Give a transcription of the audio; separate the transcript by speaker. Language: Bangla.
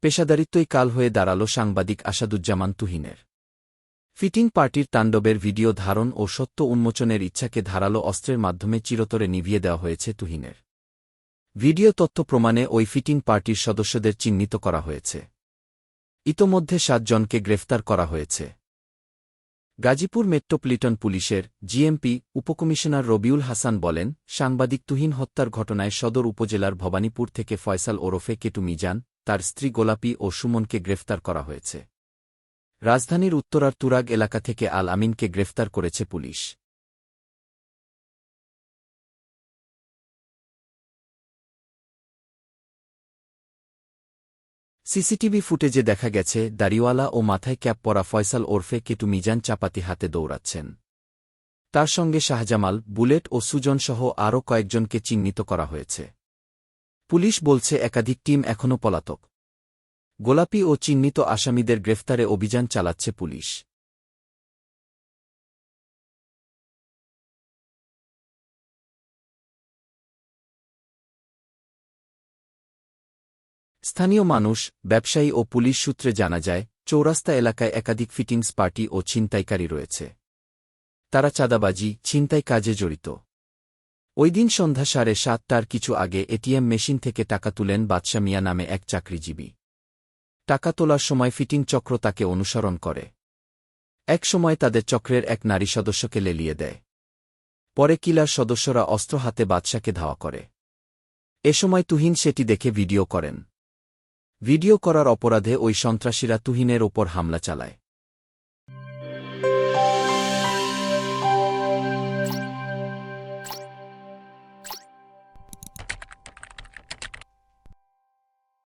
Speaker 1: পেশাদারিত্বই কাল হয়ে দাঁড়াল সাংবাদিক আসাদুজ্জামান তুহিনের। ফিটিং পার্টির তাণ্ডবের ভিডিও ধারণ ও সত্য উন্মোচনের ইচ্ছাকে ধারালো অস্ত্রের মাধ্যমে চিরতরে নিভিয়ে দেওয়া হয়েছে তুহিনের। ভিডিও তথ্য প্রমাণে ওই ফিটিং পার্টির সদস্যদের চিহ্নিত করা হয়েছে। ইতোমধ্যে ৭ জনকে গ্রেফতার করা হয়েছে। গাজীপুর মেট্রোপলিটন পুলিশের জিএমপি উপকমিশনার রবিউল হাসান বলেন, সাংবাদিক তুহিন হত্যার ঘটনায় সদর উপজেলার ভবানীপুর থেকে ফয়সাল ওরফে কেটু মিজান, তার স্ত্রী গোলাপী ও সুমনকে গ্রেফতার করা হয়েছে। রাজধানীর উত্তরার তুরাগ এলাকা থেকে আল আমিনকে গ্রেফতার করেছে পুলিশ। সিসিটিভি ফুটেজে দেখা গেছে, দাড়িওয়ালা ও মাথায় ক্যাপ পরা ফয়সাল ওরফে কেটু মিজান চাপাতি হাতে দৌড়াচ্ছেন। তার সঙ্গে শাহজামাল, বুলেট ও সুজনসহ আরও কয়েকজনকে চিহ্নিত করা হয়েছে। পুলিশ বলছে একাধিক টিম এখনও পলাতক। গোলাপী ও চিহ্নিত আসামিদের গ্রেফতারে অভিযান চালাচ্ছে পুলিশ। স্থানীয় মানুষ, ব্যবসায়ী ও পুলিশ সূত্রে জানা যায়, চৌরাস্তা এলাকায় একাধিক ফিটিংস পার্টি ও ছিনতাইকারী রয়েছে। তারা চাঁদাবাজি, ছিনতাই কাজে জড়িত। ওই দিন সন্ধ্যা 7:30টার কিছু আগে এটিএম মেশিন থেকে টাকা তুলেন বাদশা মিয়া নামে এক চাকরিজীবী। টাকা তোলার সময় ফিটিং চক্র তাকে অনুসরণ করে। এক সময় তাদের চক্রের এক নারী সদস্যকে লেলিয়ে দেয়। পরে কিলার সদস্যরা অস্ত্র হাতে বাদশাকে ধাওয়া করে। এ সময় তুহিন সেটি দেখে ভিডিও করেন। ভিডিও করার অপরাধে ওই সন্ত্রাসীরা তুহিনের ওপর হামলা চালায়।